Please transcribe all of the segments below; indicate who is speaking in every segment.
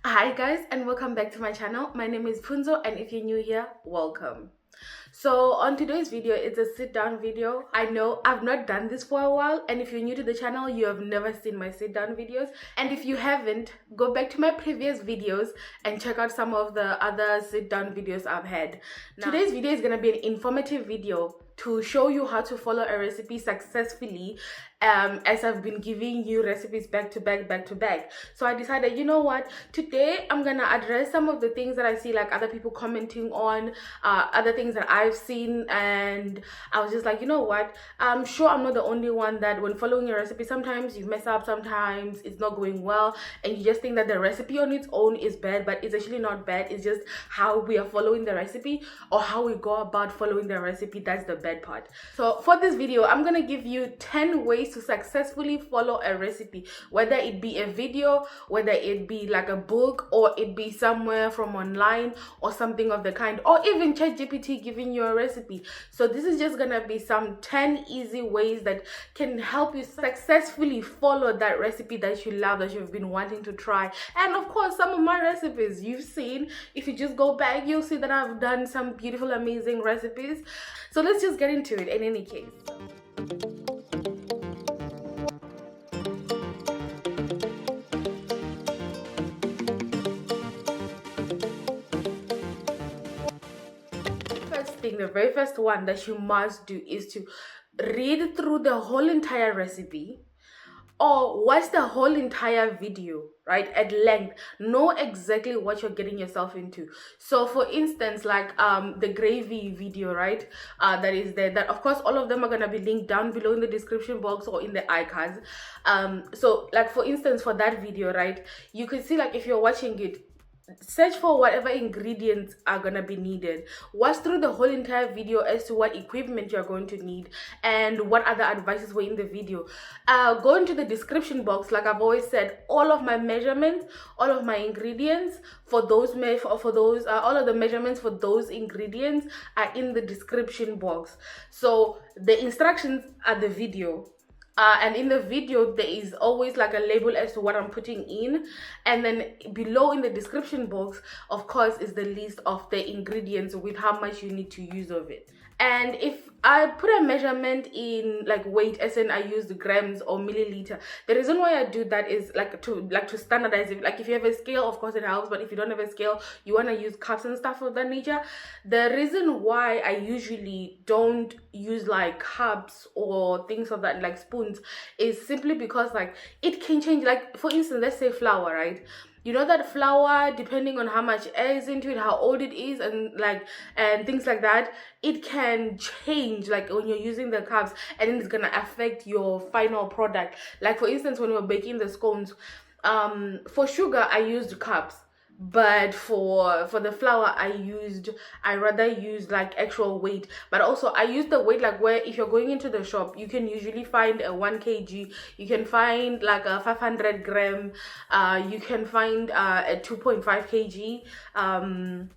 Speaker 1: Hi guys, and welcome back to my channel. My name is Punzo, and if you're new here, welcome. So on today's video, it's a sit down video. I know I've not done this for a while, and if you're new to the channel, you have never seen my sit down videos. And if you haven't, go back to my previous videos and check out some of the other sit down videos I've had. Today's video is gonna be an informative video to show you how to follow a recipe successfully, as I've been giving you recipes back to back. So I decided, you know what, today I'm gonna address some of the things that I see like other people commenting on, other things that I've seen, and I was just like, you know what, I'm sure I'm not the only one that when following a recipe, sometimes you mess up, sometimes it's not going well, and you just think that the recipe on its own is bad, but it's actually not bad. It's just how we are following the recipe or how we go about following the recipe that's the bad part. So for this video, I'm gonna give you 10 ways to successfully follow a recipe, whether it be a video, whether it be like a book, or it be somewhere from online or something of the kind, or even ChatGPT giving you a recipe. So this is just gonna be some 10 easy ways that can help you successfully follow that recipe that you love, that you've been wanting to try. And of course, some of my recipes you've seen. If you just go back, you'll see that I've done some beautiful, amazing recipes. So let's just get into it in any case. The very first one that you must do is to read through the whole entire recipe or watch the whole entire video, right, at length. Know exactly what you're getting yourself into. So for instance, like the gravy video, right, that is there, that of course all of them are gonna be linked down below in the description box or in the iCards. So like for instance, for that video, right, you can see like if you're watching it, search for whatever ingredients are gonna be needed. Watch through the whole entire video as to what equipment you're going to need and what other advices were in the video. Go into the description box. Like I've always said, all of my measurements, all of my ingredients for those all of the measurements for those ingredients are in the description box. So the instructions are the video. And in the video there is always like a label as to what I'm putting in, and then below in the description box of course is the list of the ingredients with how much you need to use of it. And if I put a measurement in like weight, as in I use the grams or milliliter, the reason why I do that is to standardize it. Like if you have a scale, of course it helps, but if you don't have a scale, you want to use cups and stuff of that nature. The reason why I usually don't use like cups or things of that, like spoons, is simply because like it can change. Like for instance, let's say flour, right? You know that flour, depending on how much air is into it, how old it is, and things like that, it can change like when you're using the cups, and then it's gonna affect your final product. Like for instance, when we were baking the scones, for sugar I used cups, but for the flour I rather use like actual weight. But also I use the weight like where if you're going into the shop, you can usually find a 1 kg, you can find like a 500 gram, you can find a 2.5 kg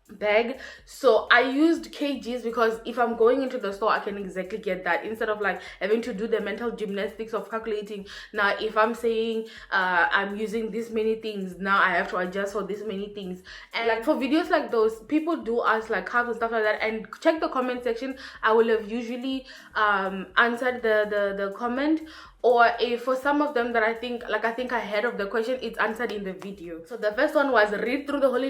Speaker 1: bag. So I used kgs because if I'm going into the store, I can exactly get that instead of like having to do the mental gymnastics of calculating. Now if I'm saying I'm using this many things, now I have to adjust for this many things. And like for videos like those, people do ask like carbs and stuff like that, and check the comment section. I will have usually answered the comment, or if for some of them that I think I heard of the question, it's answered in the video. So the first one was read through the whole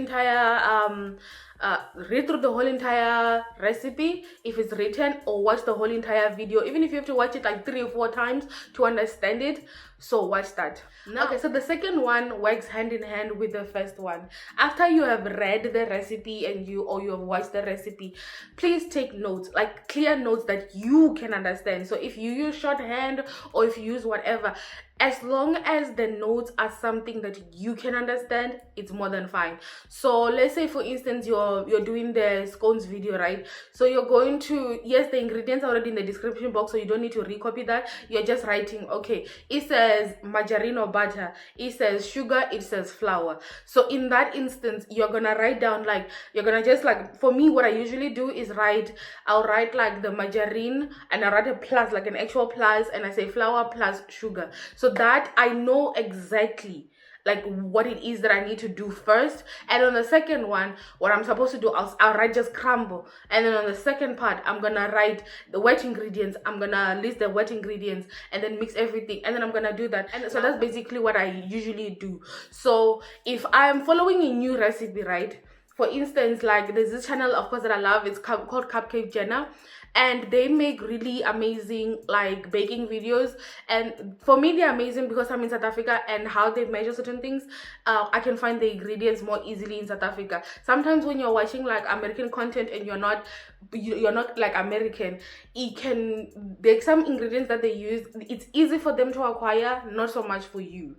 Speaker 1: entire recipe if it's written, or watch the whole entire video, even if you have to watch it like 3 or 4 times to understand it. So watch that. Okay, so the second one works hand in hand with the first one. After you have read the recipe and you have watched the recipe, please take notes, like clear notes that you can understand. So if you use shorthand or if you use whatever, as long as the notes are something that you can understand, it's more than fine. So let's say for instance you're doing the scones video, right? So you're going to, yes, the ingredients are already in the description box, so you don't need to recopy that. You're just writing, okay, it says margarine or butter, it says sugar, it says flour. So in that instance, you're gonna write down, like you're gonna just, like for me, what I usually do is I'll write like the margarine and I write a plus, like an actual plus, and I say flour plus sugar, so that I know exactly like what it is that I need to do first, and on the second one, what I'm supposed to do, I'll write just crumble, and then on the second part, I'm gonna write the wet ingredients. I'm gonna list the wet ingredients and then mix everything, and then I'm gonna do that. And so that's basically what I usually do. So if I'm following a new recipe, right? For instance, like there's this channel, of course, that I love. It's called Cupcake Jenna, and they make really amazing like baking videos. And for me, they're amazing because I'm in South Africa, and how they measure certain things, I can find the ingredients more easily in South Africa. Sometimes when you're watching like American content and you're not like American, there's some ingredients that they use, it's easy for them to acquire, not so much for you.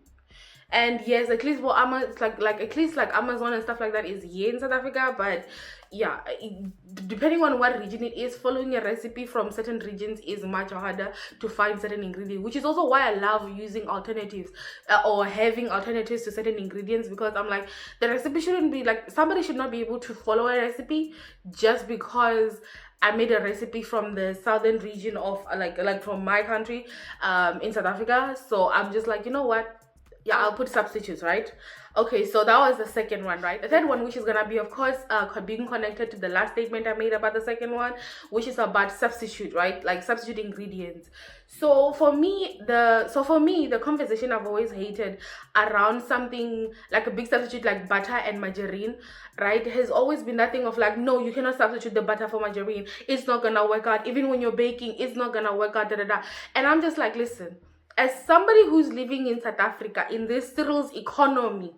Speaker 1: And yes, at least for at least like Amazon and stuff like that is here in South Africa. But yeah, depending on what region it is, following a recipe from certain regions is much harder to find certain ingredients, which is also why I love using alternatives, or having alternatives to certain ingredients, because I'm like, the recipe shouldn't be like, somebody should not be able to follow a recipe just because I made a recipe from the southern region of like from my country, in South Africa. So I'm just like, you know what, yeah, I'll put substitutes, right? Okay, so that was the second one, right? The third one, which is gonna be, of course, being connected to the last statement I made about the second one, which is about substitute, right? Like substitute ingredients. So for me, the conversation I've always hated around something like a big substitute like butter and margarine, right, has always been that thing of like, no, you cannot substitute the butter for margarine. It's not gonna work out. Even when you're baking, it's not gonna work out. And I'm just like, listen, as somebody who's living in South Africa in this cereals economy,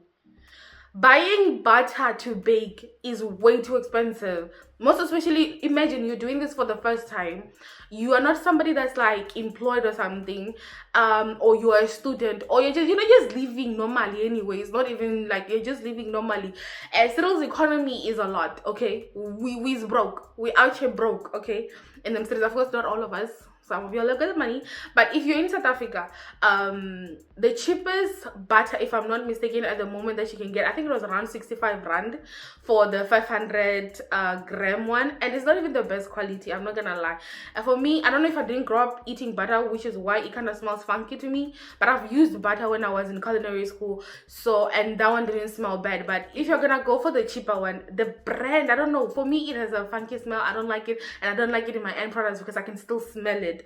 Speaker 1: buying butter to bake is way too expensive. Most especially, imagine you're doing this for the first time. You are not somebody that's like employed or something, or you are a student, or you're just living normally anyways. Not even like you're just living normally. Cereals economy is a lot, okay? We's broke. We out here broke, okay? In them cities, of course, not all of us. Some of you have got money, but if you're in South Africa, the cheapest butter, if I'm not mistaken, at the moment that you can get, I think it was around 65 rand for the 500 gram one, and it's not even the best quality, I'm not gonna lie. And for me, I don't know if I didn't grow up eating butter, which is why it kind of smells funky to me, but I've used butter when I was in culinary school, so, and that one didn't smell bad. But if you're gonna go for the cheaper one, the brand, I don't know, for me it has a funky smell. I don't like it, and I don't like it in my end products because I can still smell it.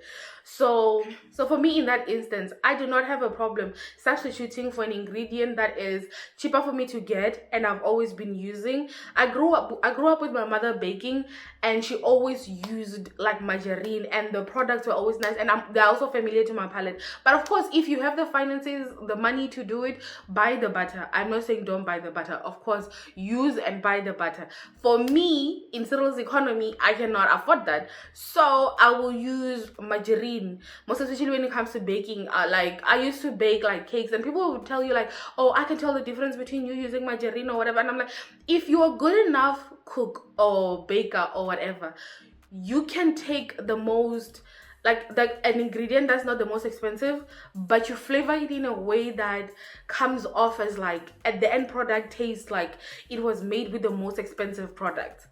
Speaker 1: So for me, in that instance, I do not have a problem substituting for an ingredient that is cheaper for me to get and I've always been using. I grew up with my mother baking, and she always used like margarine, and the products were always nice, and they're also familiar to my palate. But of course, if you have the finances, the money to do it, buy the butter. I'm not saying don't buy the butter. Of course, use and buy the butter. For me, in cereals economy, I cannot afford that, so I will use margarine, most especially when it comes to baking. Like I used to bake like cakes, and people would tell you like, oh, I can tell the difference between you using margarine or whatever, and I'm like, if you are good enough cook or baker or whatever, you can take the most like an ingredient that's not the most expensive, but you flavor it in a way that comes off as like, at the end product tastes like it was made with the most expensive product.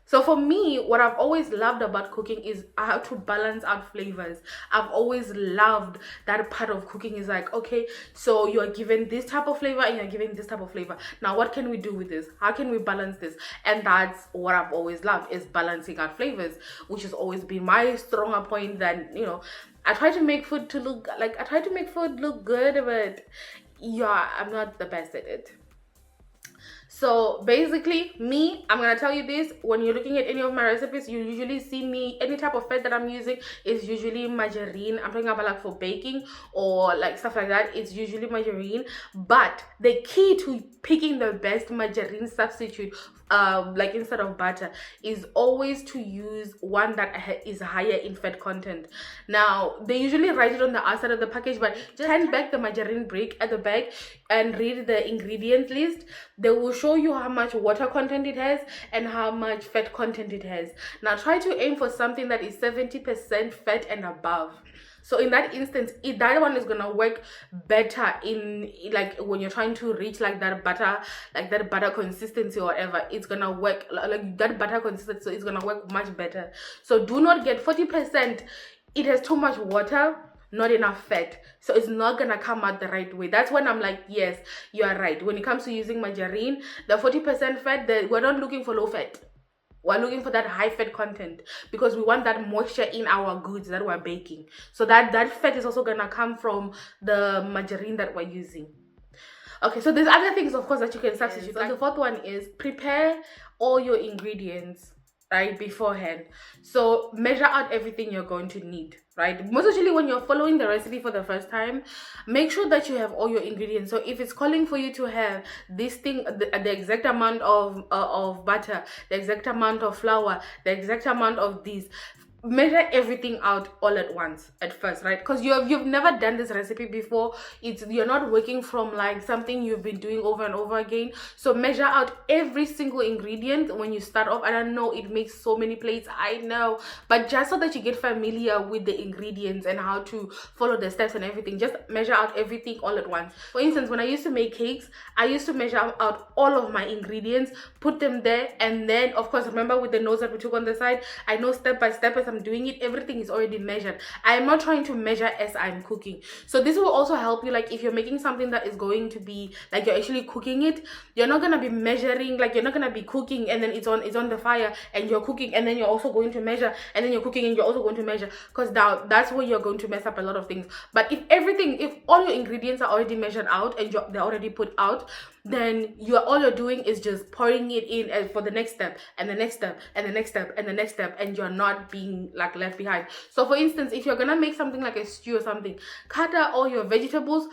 Speaker 1: So for me, what I've always loved about cooking is how to balance out flavors. I've always loved that part of cooking is like, okay, so you're given this type of flavor and you're given this type of flavor. Now, what can we do with this? How can we balance this? And that's what I've always loved, is balancing out flavors, which has always been my stronger point. Than, I try to make food look good, but yeah, I'm not the best at it. So basically, I'm gonna tell you this: when you're looking at any of my recipes, you usually see me, any type of fat that I'm using is usually margarine. I'm talking about like for baking or like stuff like that, it's usually margarine. But the key to picking the best margarine substitute, like instead of butter, is always to use one that is higher in fat content. Now, they usually write it on the outside of the package, but just hand back the margarine brick at the back and read the ingredient list. They will show you how much water content it has and how much fat content it has. Now, try to aim for something that is 70% fat and above. So in that instance, that one is gonna work better in like when you're trying to reach like that butter consistency or whatever. It's gonna work like that butter consistency, so it's gonna work much better. So do not get 40%. It has too much water. not enough fat, so it's not gonna come out the right way. That's when I'm like, yes, you are right. When it comes to using margarine, the 40% fat, we're not looking for low fat. We're looking for that high fat content because we want that moisture in our goods that we're baking. So that fat is also gonna come from the margarine that we're using. Okay, so there's other things, of course, that you can substitute. Like the fourth one is prepare all your ingredients, right, beforehand. So measure out everything you're going to need, right? Most usually when you're following the recipe for the first time, make sure that you have all your ingredients. So if it's calling for you to have this thing, the exact amount of butter, the exact amount of flour, the exact amount of these, measure everything out all at once at first, right? Because you've never done this recipe before. You're not working from like something you've been doing over and over again. So measure out every single ingredient when you start off. And I know it makes so many plates, I know, but just so that you get familiar with the ingredients and how to follow the steps and everything, just measure out everything all at once. For instance, when I used to make cakes, I used to measure out all of my ingredients, put them there, and then of course, remember with the notes that we took on the side, I know step by step as I'm doing it, everything is already measured. I am not trying to measure as I'm cooking. So this will also help you, like if you're making something that is going to be like you're actually cooking it, you're not gonna be measuring, like you're not gonna be cooking and then it's on the fire and you're cooking and then you're also going to measure and then you're cooking and you're also going to measure, because now that's where you're going to mess up a lot of things. But if all your ingredients are already measured out and they're already put out, then all you're doing is just pouring it in for the next step and the next step and the next step and the next step, and you're not being like left behind. So for instance, if you're gonna make something like a stew or something, cut out all your vegetables,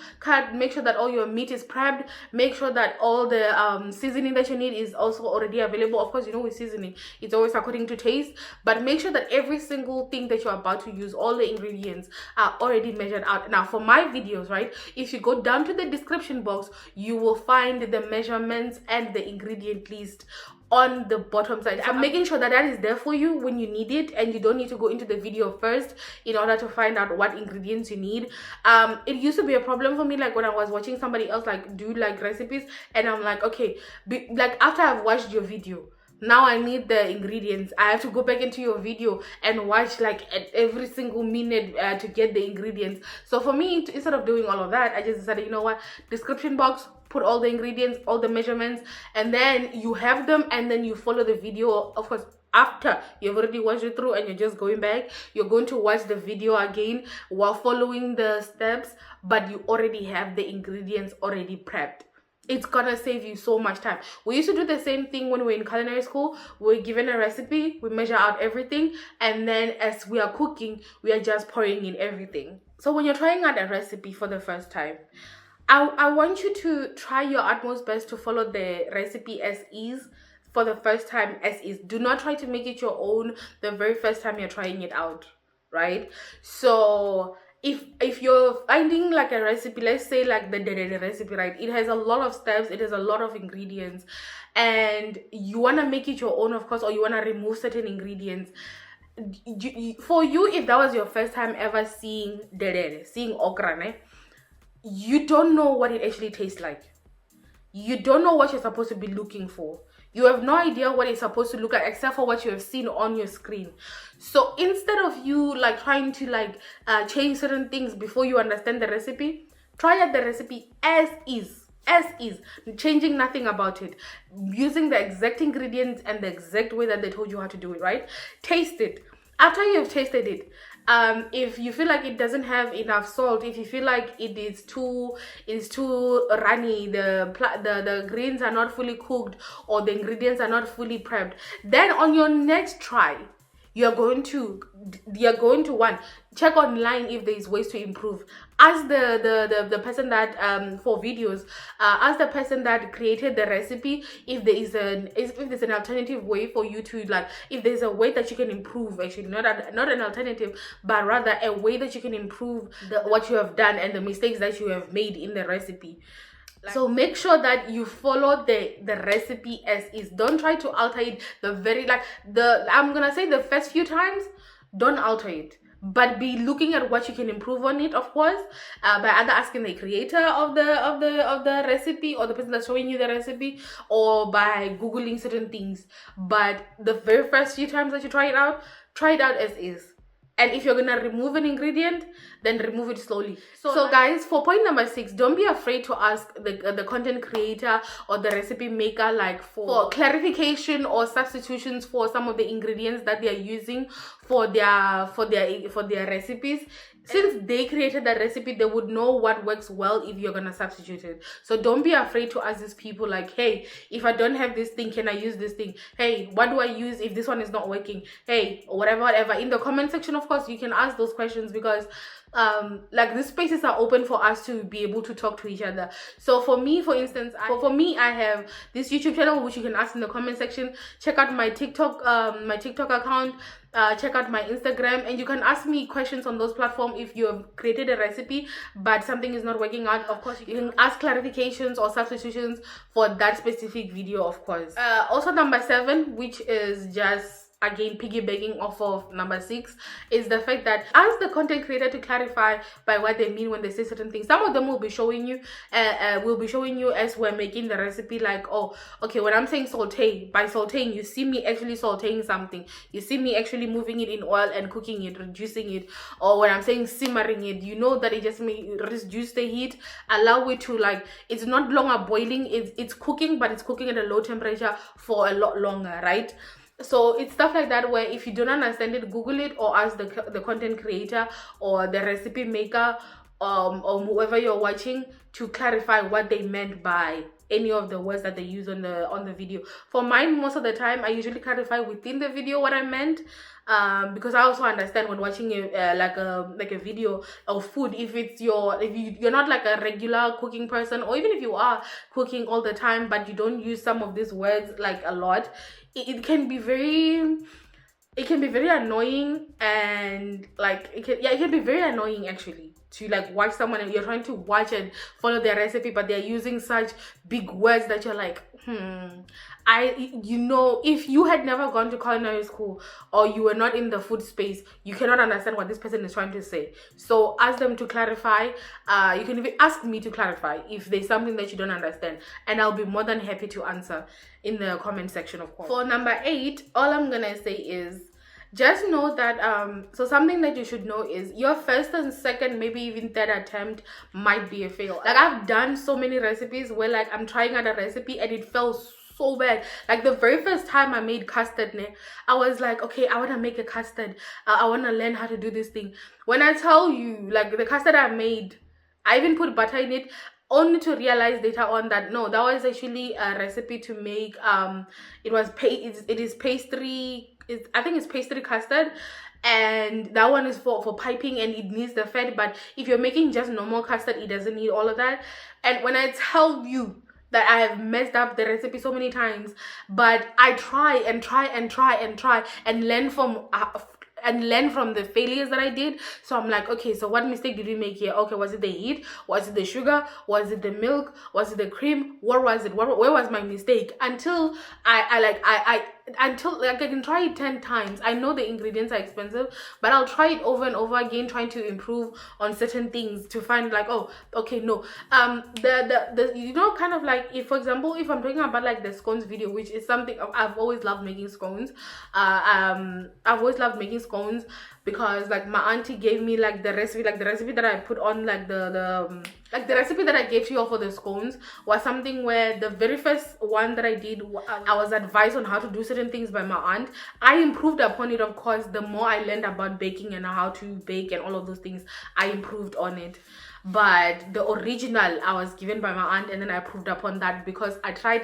Speaker 1: make sure that all your meat is prepped, make sure that all the seasoning that you need is also already available. Of course, with seasoning, it's always according to taste, but make sure that every single thing that you're about to use, all the ingredients are already measured out. Now for my videos, right, if you go down to the description box, you will find the measurements and the ingredient list on the bottom side. I'm making sure that is there for you when you need it, and you don't need to go into the video first in order to find out what ingredients you need. It used to be a problem for me, like when I was watching somebody else like do like recipes, and I'm like, okay, like after I've watched your video, now I need the ingredients. I have to go back into your video and watch like at every single minute to get the ingredients. So for me, instead of doing all of that, I just decided, you know what, description box, put all the ingredients, all the measurements, and then you have them, and then you follow the video. Of course, after you've already watched it through and you're just going back, you're going to watch the video again while following the steps, but you already have the ingredients already prepped. It's gonna save you so much time. We used to do the same thing when we were in culinary school. We're given a recipe, we measure out everything, and then as we are cooking, we are just pouring in everything. So when you're trying out a recipe for the first time, I want you to try your utmost best to follow the recipe as is for the first time as is. Do not try to make it your own the very first time you're trying it out, right? So if you're finding like a recipe, let's say like the recipe, right, it has a lot of steps, it has a lot of ingredients, and you want to make it your own, of course, or you want to remove certain ingredients. For you, if that was your first time ever seeing okra, you don't know what it actually tastes like. You don't know what you're supposed to be looking for. You have no idea what it's supposed to look like except for what you have seen on your screen. So instead of you like trying to like change certain things before you understand the recipe, try out the recipe as is, changing nothing about it, using the exact ingredients and the exact way that they told you how to do it, right? Taste it. After you've tasted it, if you feel like it doesn't have enough salt, if you feel like it is too runny, the greens are not fully cooked, or the ingredients are not fully prepped, then on your next try, you're going to one, check online if there is ways to improve. Ask the person that for videos, ask the person that created the recipe if there's an alternative way for you to, like, if there's a way that you can improve, actually not an alternative, but rather a way that you can improve what you have done and the mistakes that you have made in the recipe. So make sure that you follow the recipe as is. Don't try to alter it I'm gonna say the first few times, don't alter it, but be looking at what you can improve on it, of course, by either asking the creator of the recipe or the person that's showing you the recipe, or by googling certain things. But the very first few times that you try it out as is. And if you're gonna remove an ingredient, then remove it slowly. So guys, for point number 6, don't be afraid to ask the content creator or the recipe maker like for clarification or substitutions for some of the ingredients that they are using for their recipes. Since they created that recipe, they would know what works well if you're gonna substitute it. So don't be afraid to ask these people like, hey, if I don't have this thing, can I use this thing? Hey, what do I use if this one is not working? Hey, or whatever. In the comment section, of course, you can ask those questions, because like these spaces are open for us to be able to talk to each other. So for me, for instance, I have this YouTube channel which you can ask in the comment section. Check out my TikTok account. Check out my Instagram, and you can ask me questions on those platforms if you have created a recipe but something is not working out. Of course, you can ask clarifications or substitutions for that specific video, of course. Also, number 7, which is just again piggybacking off of number 6, is the fact that ask the content creator to clarify by what they mean when they say certain things. Some of them will be showing you as we're making the recipe, like, oh, okay, when I'm saying saute, by sauteing, you see me actually sauteing something, you see me actually moving it in oil and cooking it, reducing it. Or when I'm saying simmering it, you know that it just may reduce the heat, allow it to, like, it's not longer boiling, it's cooking, but it's cooking at a low temperature for a lot longer, right? So it's stuff like that where if you don't understand it, Google it or ask the content creator or the recipe maker or whoever you're watching to clarify what they meant by any of the words that they use on the video. For mine, most of the time I usually clarify within the video what I meant, because I also understand when watching like a video of food, if you're not like a regular cooking person, or even if you are cooking all the time but you don't use some of these words like a lot, it can be very annoying, and like it can be very annoying actually to like watch someone and you're trying to watch and follow their recipe, but they're using such big words that you're like, if you had never gone to culinary school or you were not in the food space, you cannot understand what this person is trying to say. So ask them to clarify. You can even ask me to clarify if there's something that you don't understand, and I'll be more than happy to answer in the comment section, of course. For number 8, all I'm gonna say is just know that so something that you should know is your first and second, maybe even third attempt might be a fail. Like, I've done so many recipes where like I'm trying out a recipe and it fell so bad. Like the very first time I made custard, I was like, okay, I want to make a custard. I want to learn how to do this thing. When I tell you, like, the custard I made, I even put butter in it, only to realize later on that no, that was actually a recipe to make it is pastry. I think it's pastry custard, and that one is for piping and it needs the fat. But if you're making just normal custard, it doesn't need all of that. And when I tell you that I have messed up the recipe so many times, but I try and learn from the failures that I did. So I'm like, okay, so what mistake did we make here? Okay, was it the heat? Was it the sugar? Was it the milk? Was it the cream? What was it? Where was my mistake? Until I can try it 10 times. I know the ingredients are expensive, but I'll try it over and over again, trying to improve on certain things to find like, oh, okay, no. The kind of like, if for example, if I'm talking about like the scones video, which is something I've always loved making scones. I've always loved making scones because like my auntie gave me like the recipe that I put on like the recipe that I gave to you all for the scones was something where the very first one that I did, I was advised on how to do certain things by my aunt. I improved upon it, of course. The more I learned about baking and how to bake and all of those things, I improved on it. But the original I was given by my aunt, and then I improved upon that because I tried.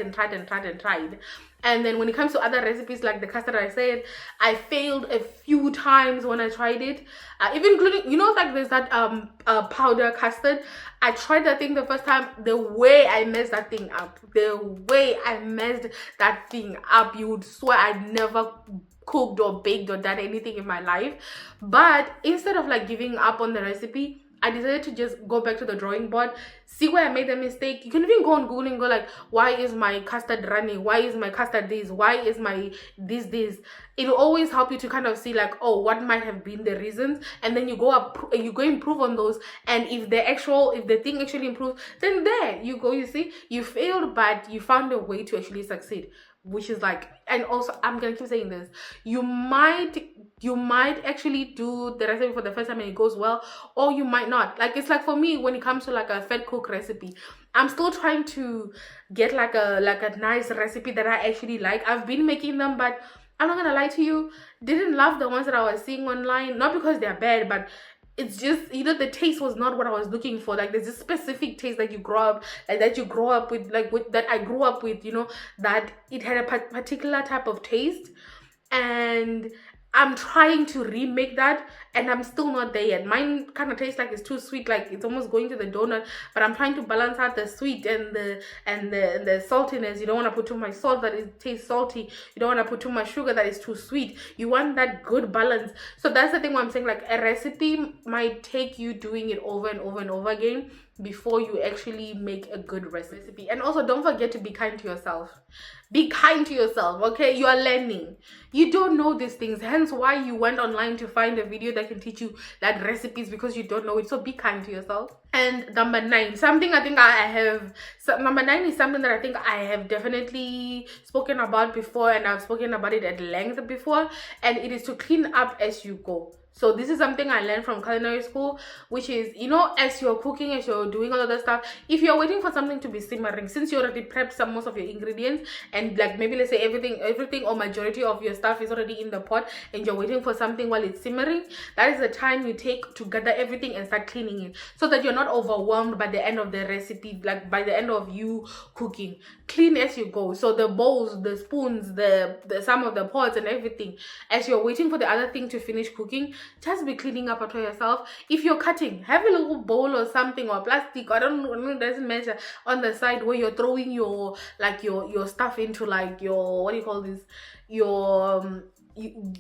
Speaker 1: And then when it comes to other recipes like the custard I said, I failed a few times when I tried it. Even including, like there's that powder custard. I tried that thing the first time. The way I messed that thing up, you would swear I'd never cooked or baked or done anything in my life. But instead of like giving up on the recipe, I decided to just go back to the drawing board, see where I made the mistake. You can even go on Google and go like, why is my custard running? Why is my custard this? Why is my this? It'll always help you to kind of see like, oh, what might have been the reasons, and then you go improve on those. And if the thing actually improves, then there you go. You see, you failed, but you found a way to actually succeed, which is like. And also, I'm gonna keep saying this, you might actually do the recipe for the first time and it goes well, or you might not. Like, it's like for me, when it comes to like a fat cook recipe, I'm still trying to get like a nice recipe that I actually like. I've been making them, but I'm not gonna lie to you, didn't love the ones that I was seeing online, not because they're bad, but it's just, the taste was not what I was looking for. Like, there's a specific taste that you grow up with, that I grew up with, that it had a particular type of taste, and I'm trying to remake that, and I'm still not there yet. Mine kind of tastes like it's too sweet, like it's almost going to the donut, but I'm trying to balance out the sweet and the saltiness. You don't want to put too much salt that it tastes salty. You don't want to put too much sugar that is too sweet. You want that good balance. So that's the thing where I'm saying, like, a recipe might take you doing it over and over and over again before you actually make a good recipe. And also, don't forget to be kind to yourself. Be kind to yourself, okay? You are learning. You don't know these things, hence why you went online to find a video that can teach you that recipes, because you don't know it. So be kind to yourself. And number 9, something I think number 9 is something that I think I have definitely spoken about before, and I've spoken about it at length before, and it is to clean up as you go. So this is something I learned from culinary school, which is, as you're cooking, as you're doing all of that stuff, if you're waiting for something to be simmering, since you already prepped most of your ingredients, and like maybe let's say everything or majority of your stuff is already in the pot, and you're waiting for something while it's simmering, that is the time you take to gather everything and start cleaning it, so that you're not overwhelmed by the end of the recipe, like by the end of you cooking. Clean as you go. So the bowls, the spoons, the some of the pots and everything, as you're waiting for the other thing to finish cooking, just be cleaning up after yourself. If you're cutting, have a little bowl or something, or plastic, I don't know, it doesn't matter, on the side where you're throwing your stuff into, like your, what do you call this, your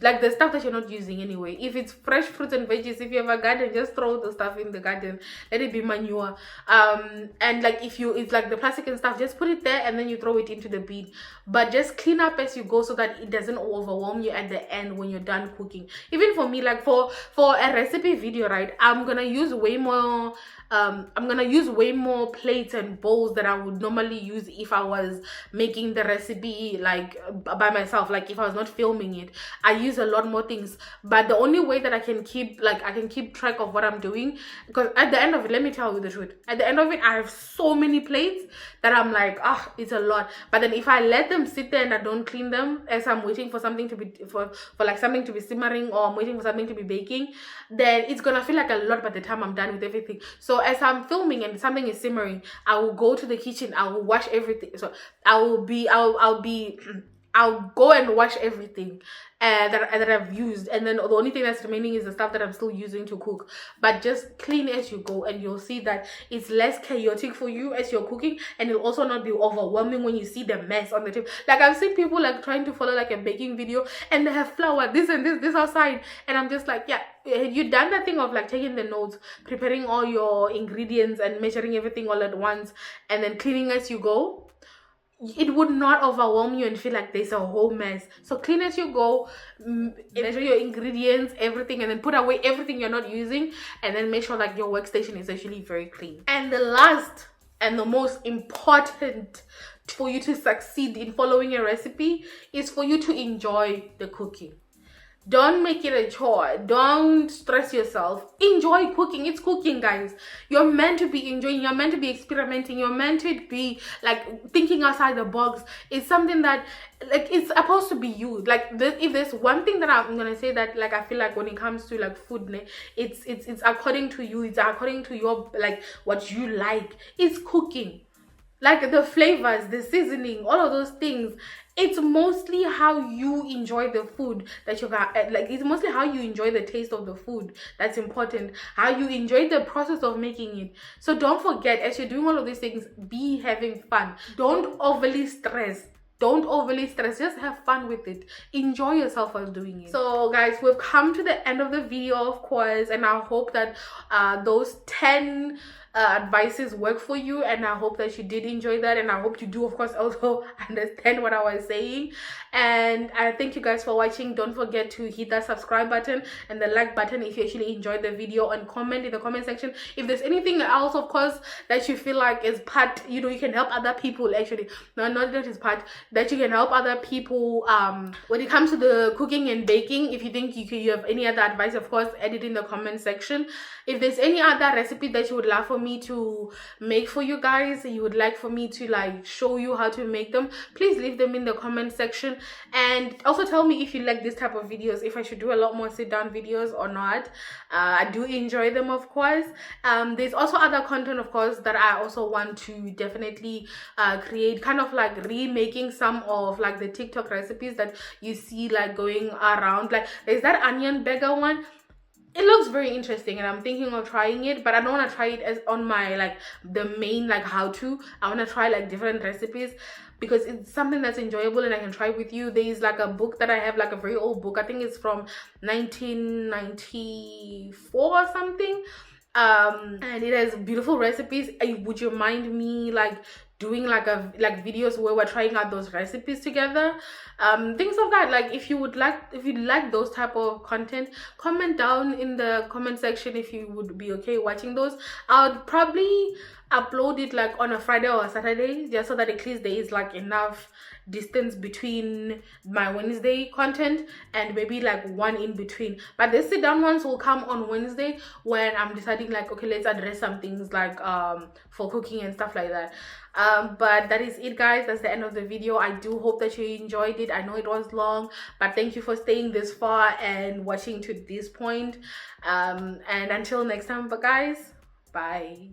Speaker 1: like the stuff that you're not using anyway. If it's fresh fruits and veggies, if you have a garden, just throw the stuff in the garden, let it be manure. And like it's like the plastic and stuff, just put it there and then you throw it into the bin. But just clean up as you go, so that it doesn't overwhelm you at the end when you're done cooking. Even for me, like for a recipe video, right, I'm gonna use way more plates and bowls that I would normally use if I was making the recipe like by myself. Like if I was not filming it, I use a lot more things. But the only way that I can keep track of what I'm doing, because at the end of it, let me tell you the truth, at the end of it, I have so many plates that I'm like, it's a lot. But then if I let them sit there and I don't clean them as I'm waiting for something to be for like something to be simmering, or I'm waiting for something to be baking, then it's gonna feel like a lot by the time I'm done with everything. So as I'm filming and something is simmering, I will go to the kitchen, I will wash everything. So I'll go and wash everything that I've used, and then the only thing that's remaining is the stuff that I'm still using to cook. But just clean as you go, and you'll see that it's less chaotic for you as you're cooking, and it'll also not be overwhelming when you see the mess on the table. Like I've seen people like trying to follow like a baking video, and they have flour, this and this outside, and I'm just like, yeah, you done that thing of like taking the notes, preparing all your ingredients and measuring everything all at once, and then cleaning as you go, it would not overwhelm you and feel like there's a whole mess. So clean as you go, measure your ingredients, everything, and then put away everything you're not using, and then make sure like your workstation is actually very clean. And the last and the most important for you to succeed in following a recipe is for you to enjoy the cooking. Don't make it a chore. Don't stress yourself. Enjoy cooking. It's cooking, guys. You're meant to be enjoying. You're meant to be experimenting. You're meant to be like thinking outside the box. It's something that like it's supposed to be you. Like if there's one thing that I'm gonna say that like I feel like when it comes to like food, it's according to you. It's according to your like what you like. It's cooking. Like the flavors, the seasoning, all of those things. It's mostly how you enjoy the food that you're like. It's mostly how you enjoy the taste of the food that's important. How you enjoy the process of making it. So don't forget, as you're doing all of these things, be having fun. Don't overly stress. Just have fun with it. Enjoy yourself while doing it. So guys, we've come to the end of the video, of course, and I hope that those 10 advices work for you, and I hope that you did enjoy that, and I hope you do of course also understand what I was saying. And I thank you guys for watching. Don't forget to hit that subscribe button and the like button if you actually enjoyed the video, and comment in the comment section if there's anything else of course that you feel like is part, you know, you can help other people. Actually, no, not that is part that you can help other people when it comes to the cooking and baking. If you think you have any other advice, of course add it in the comment section. If there's any other recipe that you would love for me to make for you guys, you would like for me to like show you how to make them, please leave them in the comment section. And also tell me if you like this type of videos, if I should do a lot more sit down videos or not. I do enjoy them, of course. There's also other content, of course, that I also want to definitely create, kind of like remaking some of like the TikTok recipes that you see like going around. Like there's that onion burger one. It looks very interesting and I'm thinking of trying it, but I don't want to try it as on my like the main like how to. I want to try like different recipes because it's something that's enjoyable and I can try with you. There is like a book that I have, like a very old book, I think it's from 1994 or something, and it has beautiful recipes. Would you mind me like doing like videos where we're trying out those recipes together, things of that? Like if you like those type of content, comment down in the comment section if you would be okay watching those. I'll probably upload it like on a Friday or a Saturday, just so that at least there is like enough distance between my Wednesday content and maybe like one in between. But the sit down ones will come on Wednesday when I'm deciding like, okay, let's address some things like for cooking and stuff like that. But that is it, guys. That's the end of the video. I do hope that you enjoyed it. I know it was long, but thank you for staying this far and watching to this point. And until next time, but guys, bye.